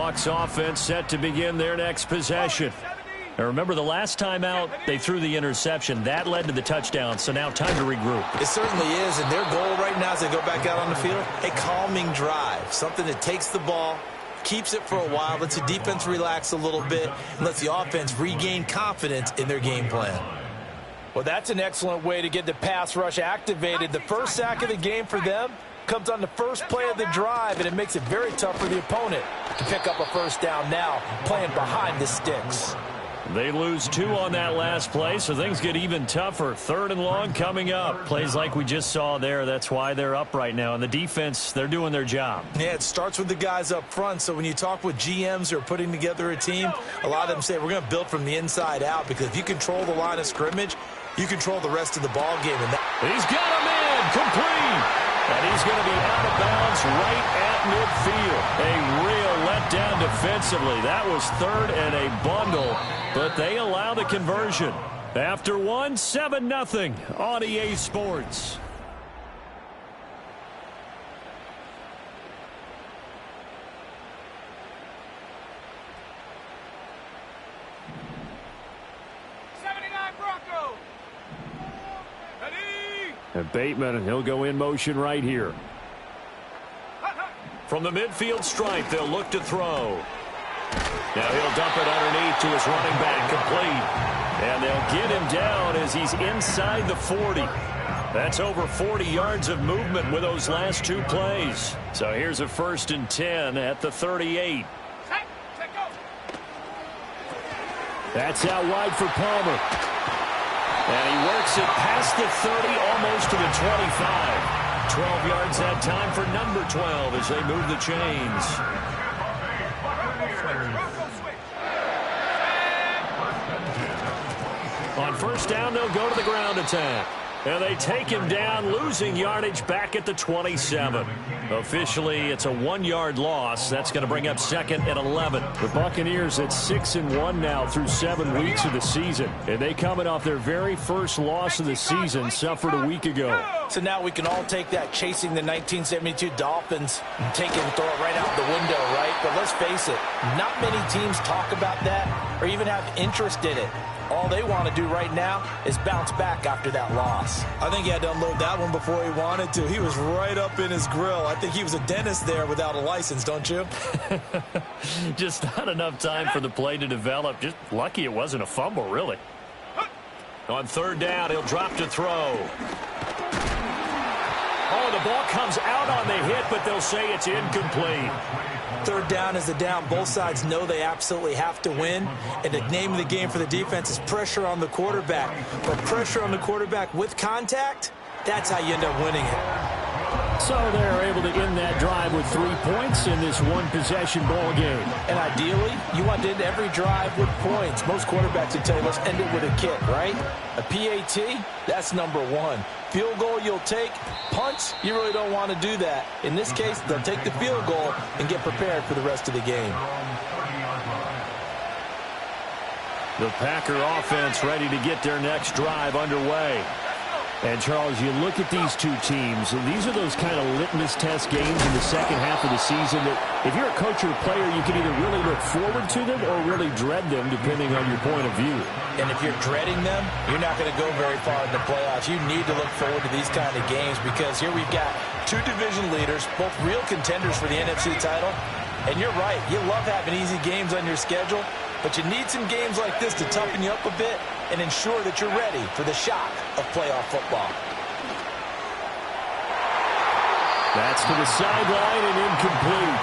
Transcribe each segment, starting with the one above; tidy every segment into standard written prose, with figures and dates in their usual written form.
Seahawks offense set to begin their next possession. Now remember, the last time out, they threw the interception. That led to the touchdown, so now time to regroup. It certainly is, and their goal right now as they go back out on the field, a calming drive, something that takes the ball, keeps it for a while, lets the defense relax a little bit, and lets the offense regain confidence in their game plan. Well, that's an excellent way to get the pass rush activated. The first sack of the game for them comes on the first play of the drive, and it makes it very tough for the opponent to pick up a first down now, playing behind the sticks. They lose 2 on that last play, so things get even tougher. 3rd and long coming up. Plays like we just saw there. That's why they're up right now. And the defense, they're doing their job. Yeah, it starts with the guys up front. So when you talk with GMs who are putting together a team, a lot of them say we're going to build from the inside out, because if you control the line of scrimmage, you control the rest of the ball game. And he's got him in, complete. And he's going to be out of bounds right at midfield. A real letdown defensively. That was 3rd and a bundle, but they allow the conversion. After 1, 7-0 on EA Sports. And Bateman, he'll go in motion right here. From the midfield stripe, they'll look to throw. Now he'll dump it underneath to his running back, complete. And they'll get him down as he's inside the 40. That's over 40 yards of movement with those last 2 plays. So here's a 1st and 10 at the 38. That's out wide for Palmer. And he works it past the 30, almost to the 25. 12 yards that time for number 12 as they move the chains. On 1st down, they'll go to the ground attack. And they take him down, losing yardage back at the 27. Officially, it's a 1-yard loss. That's going to bring up 2nd and 11. The Buccaneers at 6-1 now through 7 weeks of the season. And they coming off their very first loss of the season, suffered a week ago. So now we can all take that chasing the 1972 Dolphins and take it and throw it right out the window, right? But let's face it, not many teams talk about that or even have interest in it. All they want to do right now is bounce back after that loss. I think he had to unload that one before he wanted to. He was right up in his grill. I think he was a dentist there without a license, don't you? Just not enough time for the play to develop. Just lucky it wasn't a fumble, really. On 3rd down, he'll drop to throw. Oh, the ball comes out on the hit, but they'll say it's incomplete. 3rd down is the down. Both sides know they absolutely have to win. And the name of the game for the defense is pressure on the quarterback. But pressure on the quarterback with contact, that's how you end up winning it. So they're able to end that drive with 3 points in this one-possession ball game. And ideally, you want to end every drive with points. Most quarterbacks would tell you, let's end it with a kick, right? A PAT, that's number 1. Field goal you'll take. Punts, you really don't want to do that. In this case, they'll take the field goal and get prepared for the rest of the game. The Packer offense ready to get their next drive underway. And, Charles, you look at these 2 teams, and these are those kind of litmus test games in the second half of the season that if you're a coach or a player, you can either really look forward to them or really dread them, depending on your point of view. And if you're dreading them, you're not going to go very far in the playoffs. You need to look forward to these kind of games because here we've got 2 division leaders, both real contenders for the NFC title. And you're right, you love having easy games on your schedule, but you need some games like this to toughen you up a bit and ensure that you're ready for the shock of playoff football. That's to the sideline and incomplete.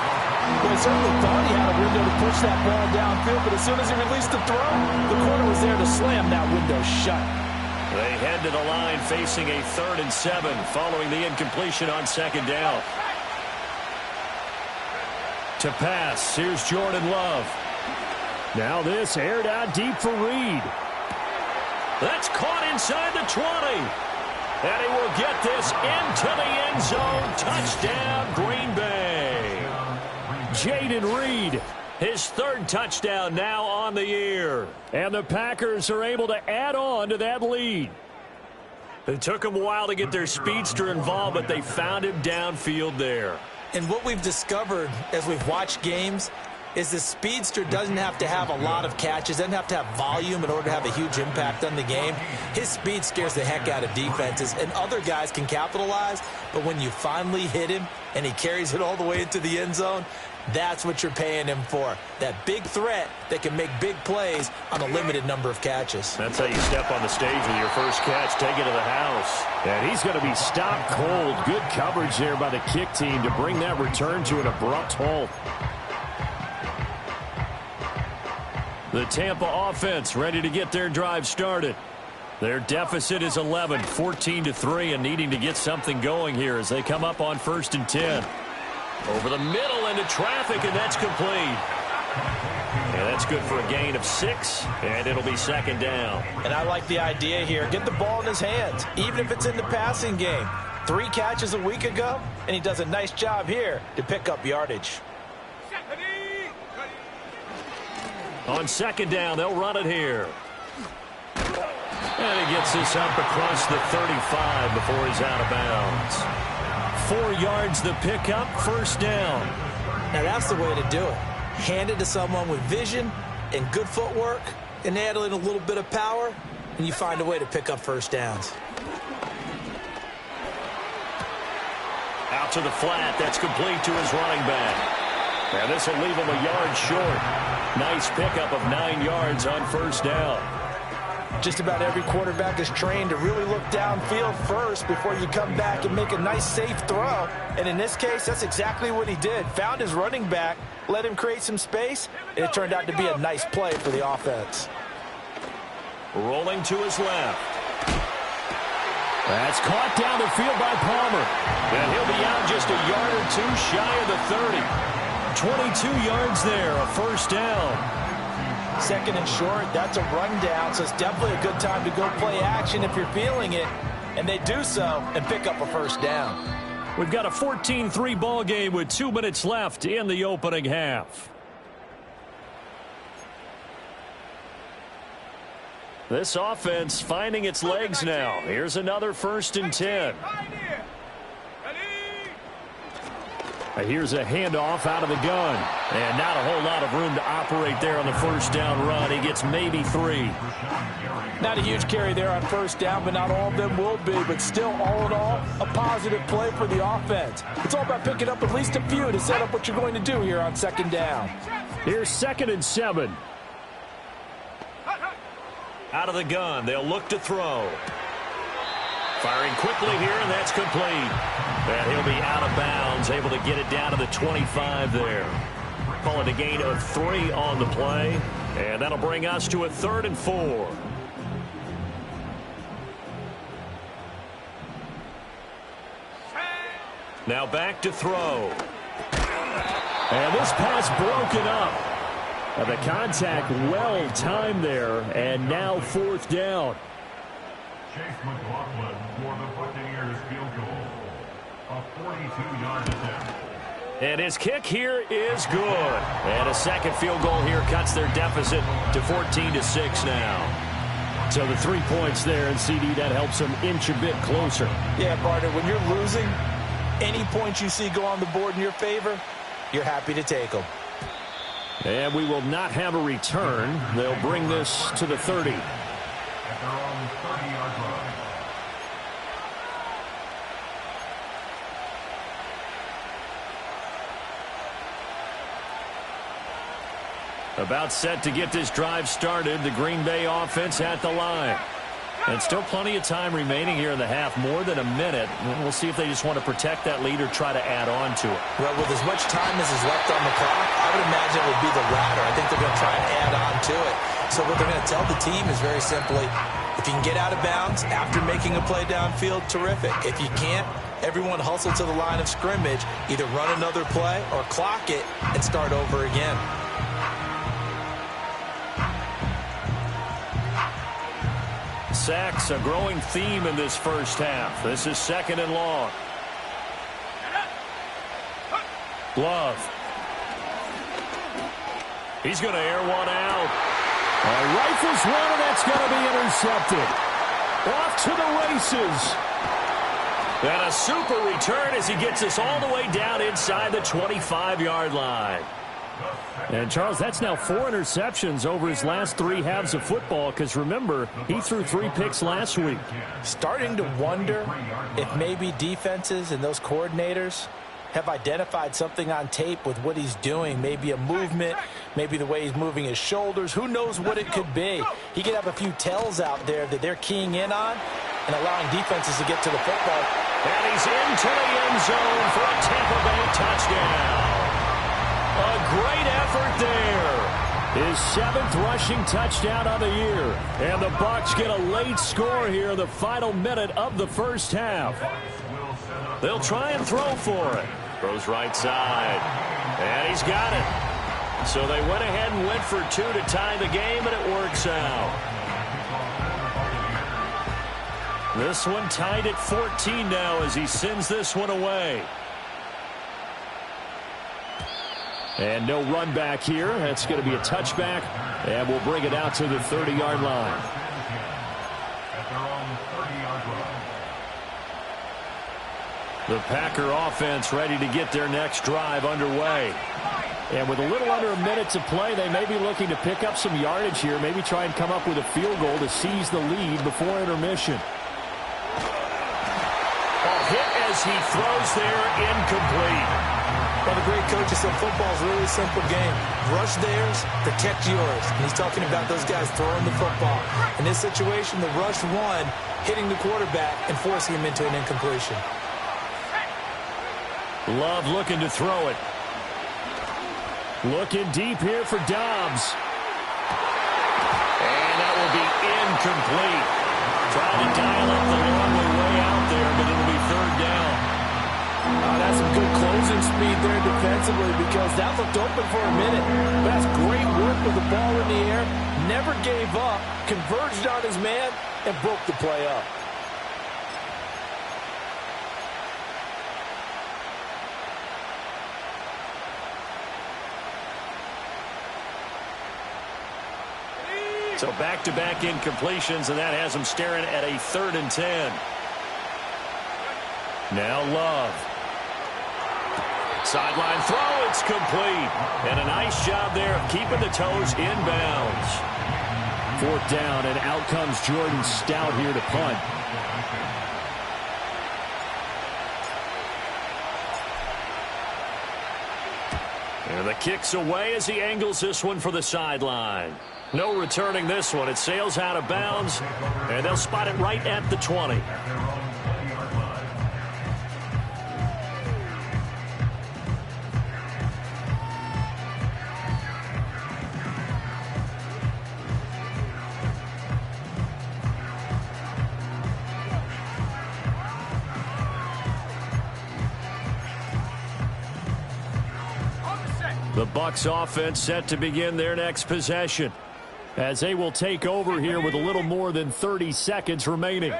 Well, he certainly thought he had a window to push that ball downfield, but as soon as he released the throw, the corner was there to slam that window shut. They head to the line facing a 3rd and 7 following the incompletion on 2nd down. To pass, here's Jordan Love. Now this aired out deep for Reed. That's caught inside the 20. And he will get this into the end zone. Touchdown, Green Bay. Jaden Reed, his 3rd touchdown now on the year. And the Packers are able to add on to that lead. It took them a while to get their speedster involved, but they found him downfield there. And what we've discovered as we've watched games, is the speedster doesn't have to have a lot of catches, doesn't have to have volume in order to have a huge impact on the game. His speed scares the heck out of defenses, and other guys can capitalize, but when you finally hit him and he carries it all the way into the end zone, that's what you're paying him for. That big threat that can make big plays on a limited number of catches. That's how you step on the stage with your first catch. Take it to the house. And he's going to be stopped cold. Good coverage there by the kick team to bring that return to an abrupt halt. The Tampa offense ready to get their drive started. Their deficit is 11, 14-3, and needing to get something going here as they come up on 1st and 10. Over the middle into traffic, and that's complete. And that's good for a gain of 6, and it'll be 2nd down. And I like the idea here. Get the ball in his hands, even if it's in the passing game. 3 catches a week ago, and he does a nice job here to pick up yardage. On 2nd down, they'll run it here. And he gets this up across the 35 before he's out of bounds. 4 yards the pickup, 1st down. Now that's the way to do it. Hand it to someone with vision and good footwork, and add in a little bit of power, and you find a way to pick up 1st downs. Out to the flat, that's complete to his running back. And this will leave him a yard short. Nice pickup of 9 yards on 1st down. Just about every quarterback is trained to really look downfield first before you come back and make a nice, safe throw. And in this case, that's exactly what he did. Found his running back, let him create some space, and it turned out to be a nice play for the offense. Rolling to his left. That's caught down the field by Palmer. And he'll be out just a yard or 2 shy of the 30. 22 yards there, a 1st down. 2nd and short, that's a rundown, so it's definitely a good time to go play action if you're feeling it. And they do so and pick up a 1st down. We've got a 14-3 ball game with 2 minutes left in the opening half. This offense finding its legs now. Here's another 1st and 10. Here's a handoff out of the gun. And not a whole lot of room to operate there on the 1st down run. He gets maybe 3. Not a huge carry there on 1st down, but not all of them will be. But still, all in all, a positive play for the offense. It's all about picking up at least a few to set up what you're going to do here on 2nd down. Here's 2nd and 7. Out of the gun, they'll look to throw. Firing quickly here, and that's complete. And he'll be out of bounds, able to get it down to the 25 there. Call it a gain of 3 on the play, and that'll bring us to a 3rd and 4. Now back to throw. And this pass broken up. And the contact well timed there, and now 4th down. Chase McLaughlin for the Buccaneers field goal. A 42-yard attempt. And his kick here is good. And a 2nd field goal here cuts their deficit to 14-6 now. So the 3 points there, and CD, that helps them inch a bit closer. Yeah, partner, when you're losing, any points you see go on the board in your favor, you're happy to take them. And we will not have a return. They'll bring this to the 30. At their own 30-yard line. About set to get this drive started. The Green Bay offense at the line. And still plenty of time remaining here in the half, more than a minute. We'll see if they just want to protect that lead or try to add on to it. Well, with as much time as is left on the clock, I would imagine it would be the latter. I think they're going to try and add on to it. So what they're going to tell the team is very simply, if you can get out of bounds after making a play downfield, terrific. If you can't, everyone hustle to the line of scrimmage, either run another play or clock it and start over again. Sacks, a growing theme in this first half. This is 2nd and long. Glove. He's going to air one out. Rifles one, and that's going to be intercepted. Off to the races. And a super return as he gets us all the way down inside the 25-yard line. And, Charles, that's now 4 interceptions over his last 3 halves of football because, remember, he threw 3 picks last week. Starting to wonder if maybe defenses and those coordinators have identified something on tape with what he's doing. Maybe a movement, maybe the way he's moving his shoulders. Who knows what it could be? He could have a few tells out there that they're keying in on and allowing defenses to get to the football. And he's into the end zone for a Tampa Bay touchdown. A great effort there. His 7th rushing touchdown of the year. And the Bucs get a late score here in the final minute of the first half. They'll try and throw for it. Throws right side. And he's got it. So they went ahead and went for 2 to tie the game, and it works out. This one tied at 14 now as he sends this one away. And no run back here. That's going to be a touchback, and we'll bring it out to the 30-yard line. The Packer offense ready to get their next drive underway. And with a little under a minute to play, they may be looking to pick up some yardage here, maybe try and come up with a field goal to seize the lead before intermission. A hit as he throws there, incomplete. Well, the great coaches said football is a really simple game. Rush theirs, protect yours. And he's talking about those guys throwing the football. In this situation, the rush one, hitting the quarterback and forcing him into an incompletion. Love looking to throw it. Looking deep here for Dobbs. And that will be incomplete. Trying to dial up the long way out there, but it'll be 3rd down. That's some good closing speed there defensively because that looked open for a minute. That's great work with the ball in the air. Never gave up, converged on his man, and broke the play up. So back-to-back incompletions, and that has him staring at a 3rd and 10. Now Love. Sideline throw, it's complete. And a nice job there of keeping the toes inbounds. 4th down, and out comes Jordan Stout here to punt. And the kick's away as he angles this one for the sideline. No returning this one. It sails out of bounds, and they'll spot it right at the 20. The Bucs offense set to begin their next possession, as they will take over here with a little more than 30 seconds remaining.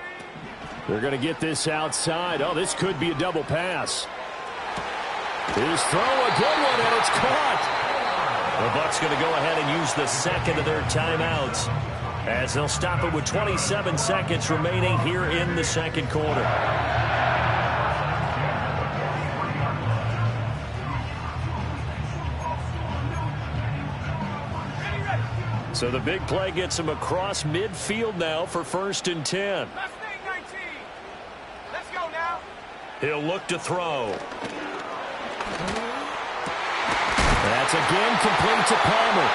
They're going to get this outside. Oh, this could be a double pass. His throw, a good one, and it's caught. The Bucs going to go ahead and use the second of their timeouts, as they'll stop it with 27 seconds remaining here in the second quarter. So the big play gets him across midfield now for 1st and 10. Let's go now. He'll look to throw. That's again complete to Palmer.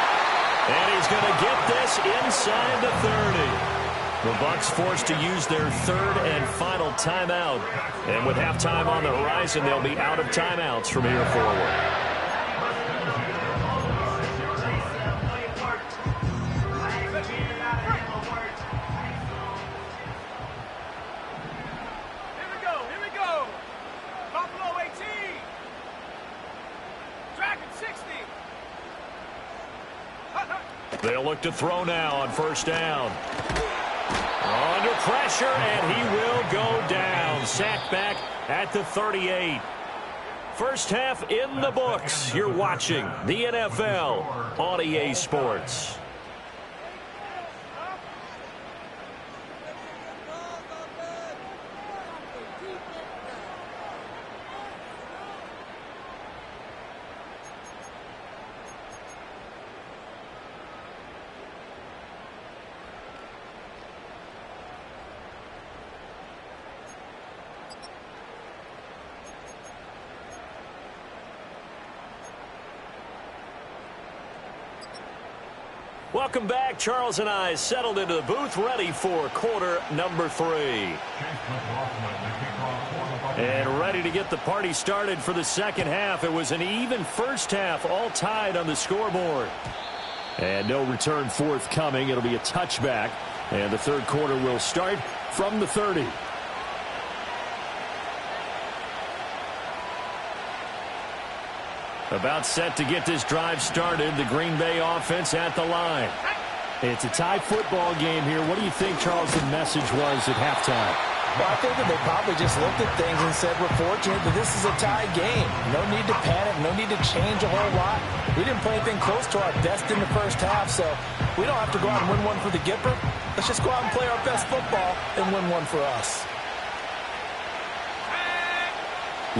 And he's going to get this inside the 30. The Bucs forced to use their 3rd and final timeout. And with halftime on the horizon, they'll be out of timeouts from here forward. They'll look to throw now on 1st down. Under pressure, and he will go down. Sacked back at the 38. First half in the books. You're watching the NFL on EA Sports. Welcome back. Charles and I settled into the booth, ready for quarter number 3. And ready to get the party started for the second half. It was an even first half, all tied on the scoreboard. And no return forthcoming. It'll be a touchback. And the third quarter will start from the 30. About set to get this drive started. The Green Bay offense at the line. It's a tie football game here. What do you think, Charles, the message was at halftime? Well, I think that they probably just looked at things and said, we're fortunate that this is a tie game. No need to panic. No need to change a whole lot. We didn't play anything close to our best in the first half, so we don't have to go out and win one for the Gipper. Let's just go out and play our best football and win one for us.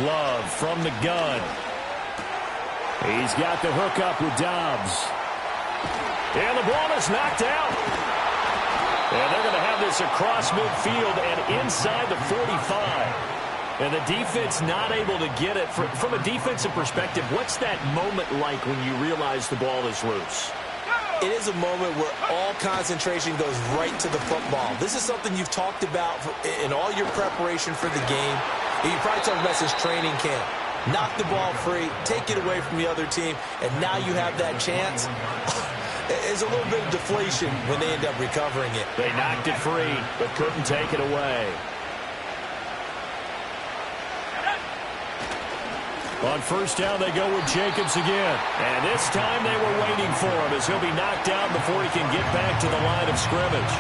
Love from the gun. He's got the hook up with Dobbs. And the ball is knocked out. And they're going to have this across midfield and inside the 45. And the defense not able to get it. From a defensive perspective, what's that moment like when you realize the ball is loose? It is a moment where all concentration goes right to the football. This is something you've talked about in all your preparation for the game. You probably talked about since training camp. Knock the ball free, take it away from the other team, and now you have that chance. There's a little bit of deflation when they end up recovering it. They knocked it free, but couldn't take it away. On first down, they go with Jacobs again. And this time they were waiting for him as he'll be knocked out before he can get back to the line of scrimmage.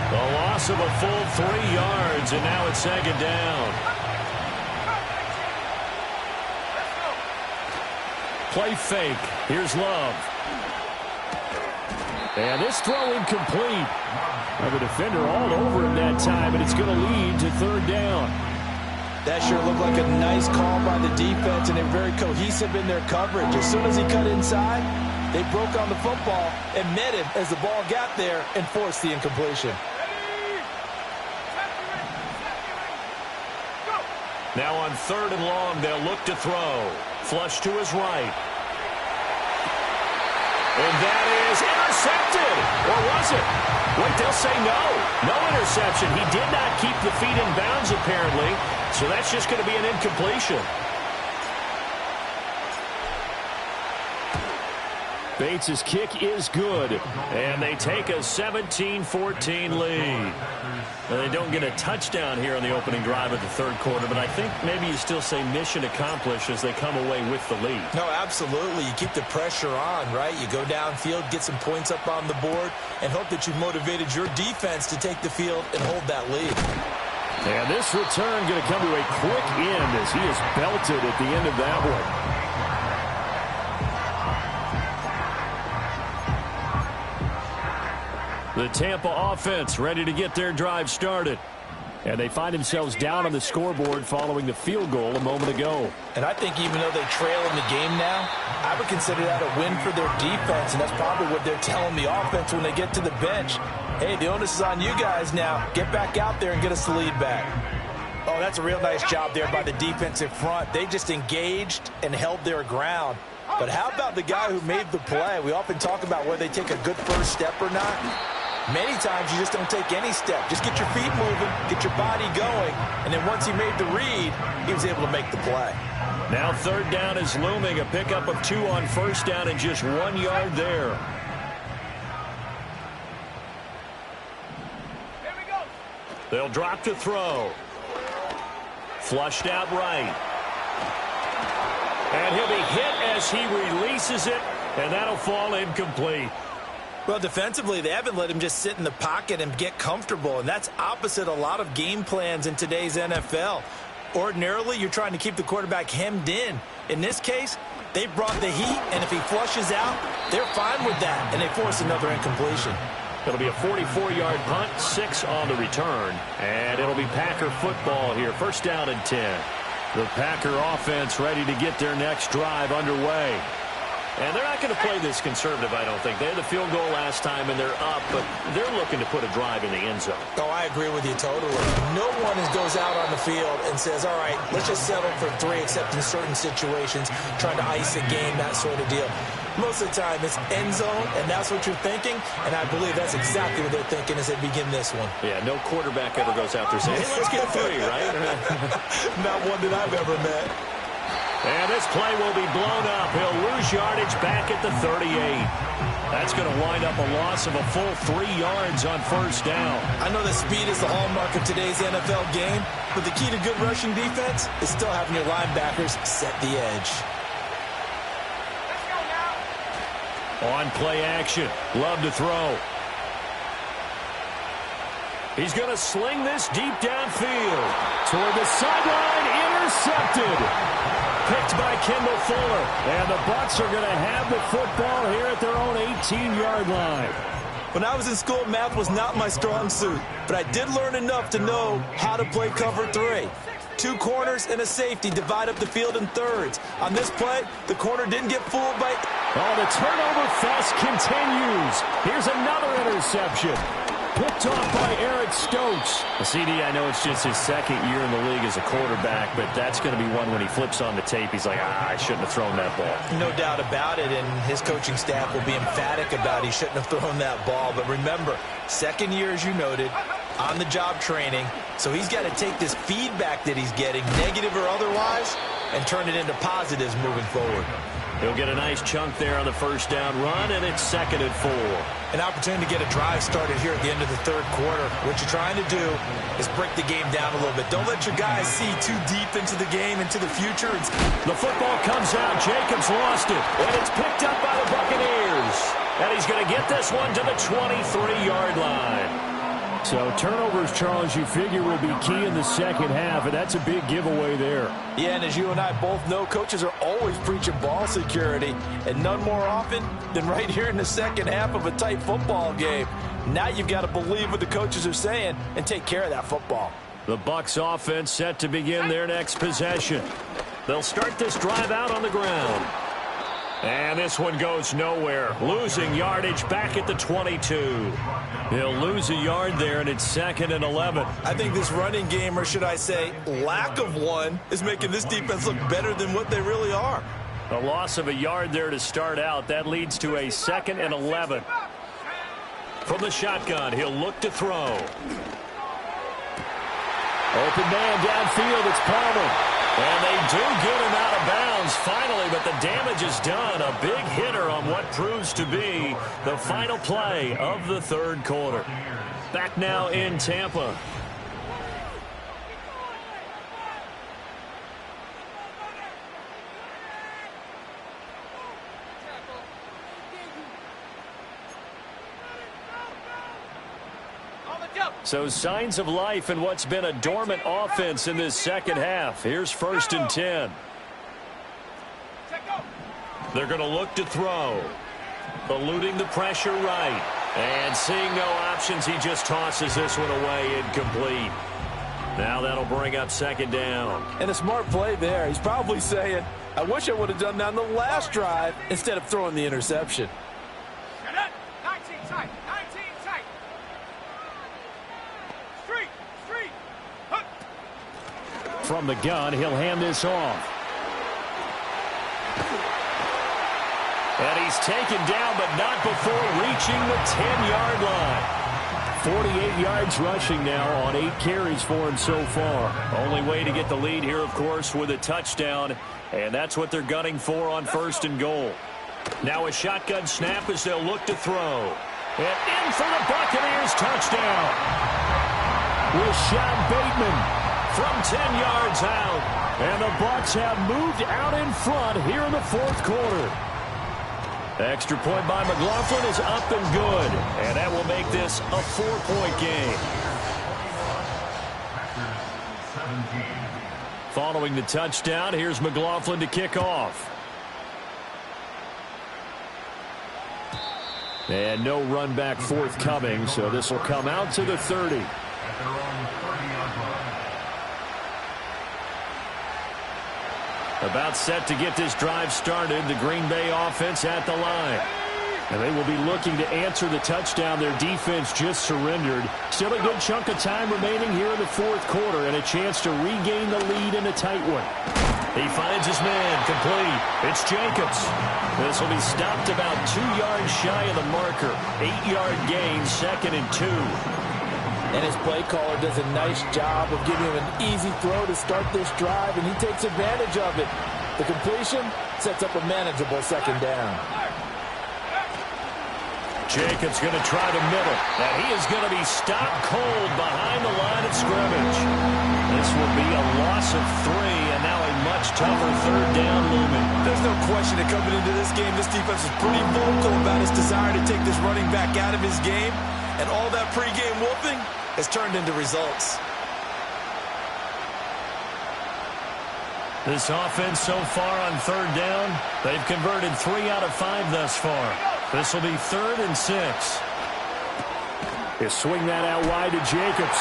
The loss of a full 3 yards, and now it's second down. Play fake. Here's Love. And this throw incomplete. The defender all over him that time, and it's going to lead to third down. That sure looked like a nice call by the defense, and they're very cohesive in their coverage. As soon as he cut inside, they broke on the football and met him as the ball got there and forced the incompletion. Now on third and long, they'll look to throw. Flush to his right. And that is intercepted. Or was it? Wait, they'll say no. No interception. He did not keep the feet in bounds, apparently. So that's just going to be an incompletion. Bates' kick is good. And they take a 17-14 lead. Now, they don't get a touchdown here on the opening drive of the third quarter, but I think maybe you still say mission accomplished as they come away with the lead. No, absolutely. You keep the pressure on, right? You go downfield, get some points up on the board, and hope that you've motivated your defense to take the field and hold that lead. And this return going to come to a quick end as he is belted at the end of that one. The Tampa offense ready to get their drive started. And they find themselves down on the scoreboard following the field goal a moment ago. And I think even though they trail in the game now, I would consider that a win for their defense, and that's probably what they're telling the offense when they get to the bench. Hey, the onus is on you guys now. Get back out there and get us the lead back. Oh, that's a real nice job there by the defensive front. They just engaged and held their ground. But how about the guy who made the play? We often talk about whether they take a good first step or not. Many times you just don't take any step. Just get your feet moving, get your body going, and then once he made the read, he was able to make the play. Now third down is looming. A pickup of 2 on first down and just 1 yard there. Here we go. They'll drop to throw. Flushed out right. And he'll be hit as he releases it, and that'll fall incomplete. Well, defensively, they haven't let him just sit in the pocket and get comfortable, and that's opposite a lot of game plans in today's NFL. Ordinarily, you're trying to keep the quarterback hemmed in. In this case, they brought the heat, and if he flushes out, they're fine with that, and they force another incompletion. It'll be a 44-yard punt, 6 on the return, and it'll be Packer football here. First down and 10. The Packer offense ready to get their next drive underway. And they're not going to play this conservative, I don't think. They had the field goal last time, and they're up, but they're looking to put a drive in the end zone. Oh, I agree with you totally. No one goes out on the field and says, all right, let's just settle for 3, except in certain situations, trying to ice a game, that sort of deal. Most of the time, it's end zone, and that's what you're thinking, and I believe that's exactly what they're thinking as they begin this one. Yeah, no quarterback ever goes out there saying, hey, let's get 3, right? Not one that I've ever met. And this play will be blown up. He'll lose yardage back at the 38. That's going to wind up a loss of a full 3 yards on first down. I know that speed is the hallmark of today's NFL game, but the key to good rushing defense is still having your linebackers set the edge. On play action, Love to throw. He's going to sling this deep downfield. Toward the sideline, intercepted. Picked by Kendall Fuller. And the Bucs are going to have the football here at their own 18-yard line. When I was in school, math was not my strong suit, but I did learn enough to know how to play cover 3. 2 corners and a safety divide up the field in thirds. On this play, the corner didn't get fooled by... Oh, the turnover fest continues. Here's another interception. Picked off by Eric Stokes. CD, I know it's just his second year in the league as a quarterback, but that's going to be one when he flips on the tape. He's like, I shouldn't have thrown that ball. No doubt about it, and his coaching staff will be emphatic about he shouldn't have thrown that ball. But remember, second year, as you noted, on-the-job training, so he's got to take this feedback that he's getting, negative or otherwise, and turn it into positives moving forward. He'll get a nice chunk there on the first down run, and it's 2nd and 4. An opportunity to get a drive started here at the end of the third quarter. What you're trying to do is break the game down a little bit. Don't let your guys see too deep into the game, into the future. The football comes out. Jacobs lost it, and it's picked up by the Buccaneers. And he's going to get this one to the 23-yard line. So turnovers, Charles, you figure will be key in the second half, and that's a big giveaway there. Yeah, and as you and I both know, coaches are always preaching ball security, and none more often than right here in the second half of a tight football game. Now you've got to believe what the coaches are saying and take care of that football. The Bucs offense set to begin their next possession. They'll start this drive out on the ground. And this one goes nowhere. Losing yardage back at the 22. He'll lose a yard there, and it's 2nd and 11. I think this running game, or should I say lack of one, is making this defense look better than what they really are. A loss of a yard there to start out. That leads to a 2nd and 11. From the shotgun, he'll look to throw. Open man downfield, it's Palmer. And they do get him out of bounds finally, but the damage is done. A big hitter on what proves to be the final play of the third quarter. Back now in Tampa. So signs of life in what's been a dormant offense in this second half. Here's 1st and 10. They're going to look to throw. Eluding the pressure right. And seeing no options, he just tosses this one away incomplete. Now that'll bring up 2nd down. And a smart play there. He's probably saying, I wish I would have done that on the last drive instead of throwing the interception. From the gun, he'll hand this off. And he's taken down, but not before reaching the 10-yard line. 48 yards rushing now on 8 carries for him so far. Only way to get the lead here, of course, with a touchdown. And that's what they're gunning for on 1st and goal. Now a shotgun snap as they'll look to throw. And in for the Buccaneers touchdown. Rashad Bateman from 10 yards out. And the Bucs have moved out in front here in the fourth quarter. Extra point by McLaughlin is up and good. And that will make this a 4-point game. Following the touchdown, here's McLaughlin to kick off. And no run back forthcoming, so this will come out to the 30. About set to get this drive started, the Green Bay offense at the line. And they will be looking to answer the touchdown their defense just surrendered. Still a good chunk of time remaining here in the fourth quarter and a chance to regain the lead in a tight one. He finds his man, complete. It's Jacobs. This will be stopped about 2 yards shy of the marker. 8-yard gain, 2nd and 2. And his play caller does a nice job of giving him an easy throw to start this drive, and he takes advantage of it. The completion sets up a manageable 2nd down. Jacobs going to try the middle, and he is going to be stopped cold behind the line of scrimmage. This will be a loss of 3, and now a much tougher 3rd down looming. There's no question that coming into this game, this defense is pretty vocal about his desire to take this running back out of his game, and all that pregame whooping has turned into results. This offense so far on 3rd down, they've converted 3 out of 5 thus far. This will be 3rd and 6. He'll swing that out wide to Jacobs.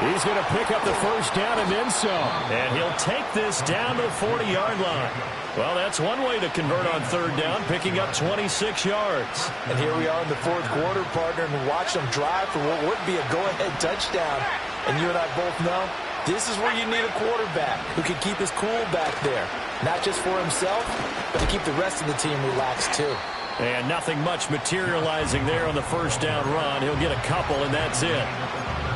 He's going to pick up the 1st down and then some. And he'll take this down to the 40-yard line. Well, that's one way to convert on 3rd down, picking up 26 yards. And here we are in the 4th quarter, partner, and watch them drive for what would be a go-ahead touchdown. And you and I both know this is where you need a quarterback who can keep his cool back there. Not just for himself, but to keep the rest of the team relaxed too. And nothing much materializing there on the 1st down run. He'll get a couple, and that's it.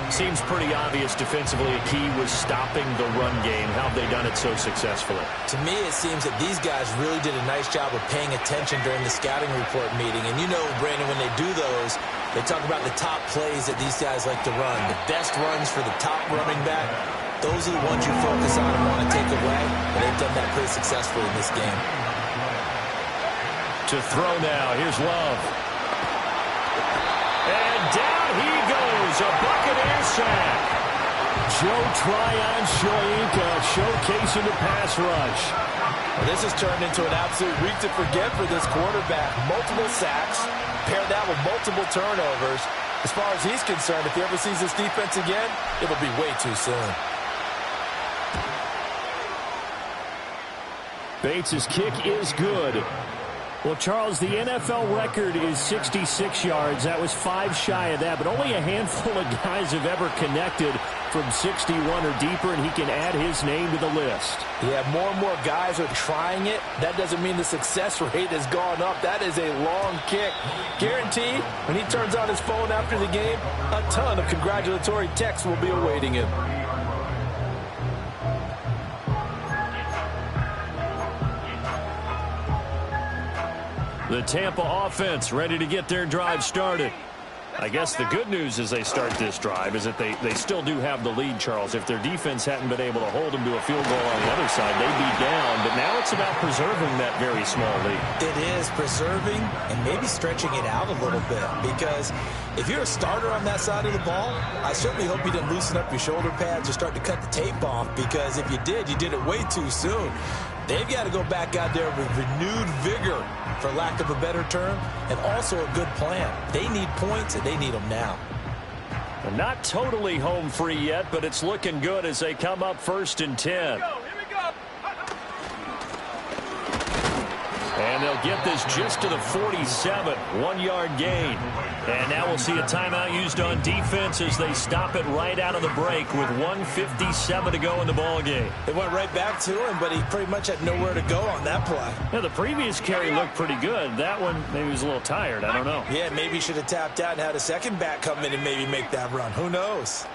Seems pretty obvious defensively a key was stopping the run game. How have they done it so successfully? To me, it seems that these guys really did a nice job of paying attention during the scouting report meeting. And you know, Brandon, when they do those, they talk about the top plays that these guys like to run. The best runs for the top running back. Those are the ones you focus on and want to take away. And they've done that pretty successfully in this game. To throw now. Here's Love. And down he goes. A Buccaneer sack. Joe Tryon-Shoyinka showcasing the pass rush. Well, this has turned into an absolute week to forget for this quarterback. Multiple sacks, paired that with multiple turnovers. As far as he's concerned, if he ever sees this defense again, it'll be way too soon. Bates' kick is good. Well, Charles, the NFL record is 66 yards. That was 5 shy of that, but only a handful of guys have ever connected from 61 or deeper, and he can add his name to the list. Yeah, more and more guys are trying it. That doesn't mean the success rate has gone up. That is a long kick. Guaranteed, when he turns on his phone after the game, a ton of congratulatory texts will be awaiting him. The Tampa offense ready to get their drive started. I guess the good news as they start this drive is that they still do have the lead, Charles. If their defense hadn't been able to hold them to a field goal on the other side, they'd be down. But now it's about preserving that very small lead. It is preserving and maybe stretching it out a little bit, because if you're a starter on that side of the ball, I certainly hope you didn't loosen up your shoulder pads or start to cut the tape off, because if you did, you did it way too soon. They've got to go back out there with renewed vigor, for lack of a better term, and also a good plan. They need points, and they need them now. And not totally home free yet, but it's looking good as they come up 1st and 10. And they'll get this just to the 47, 1-yard gain. And now we'll see a timeout used on defense as they stop it right out of the break with 1:57 to go in the ballgame. They went right back to him, but he pretty much had nowhere to go on that play. Yeah, the previous carry looked pretty good. That one, maybe he was a little tired. I don't know. Yeah, maybe he should have tapped out and had a second back come in and maybe make that run. Who knows?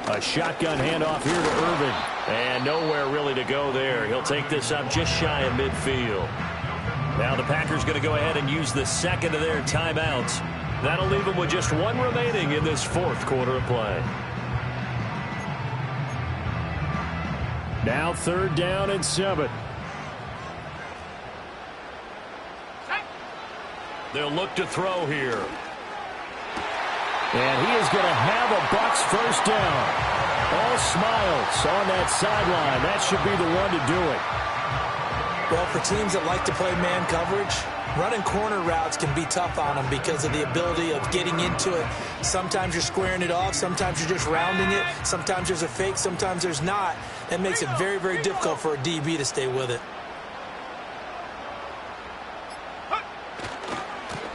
A shotgun handoff here to Irvin. And nowhere really to go there. He'll take this up just shy of midfield. Now the Packers going to go ahead and use the second of their timeouts. That'll leave them with just 1 remaining in this 4th quarter of play. Now 3rd down and 7. They'll look to throw here. And he is going to have a Bucs 1st down. All smiles on that sideline. That should be the one to do it. Well, for teams that like to play man coverage, running corner routes can be tough on them because of the ability of getting into it. Sometimes you're squaring it off. Sometimes you're just rounding it. Sometimes there's a fake. Sometimes there's not. That makes it very, very difficult for a DB to stay with it.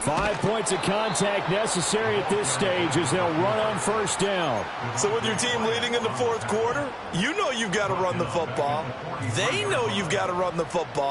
5 points of contact necessary at this stage as they'll run on first down. So with your team leading in the fourth quarter, you know you've got to run the football. They know you've got to run the football.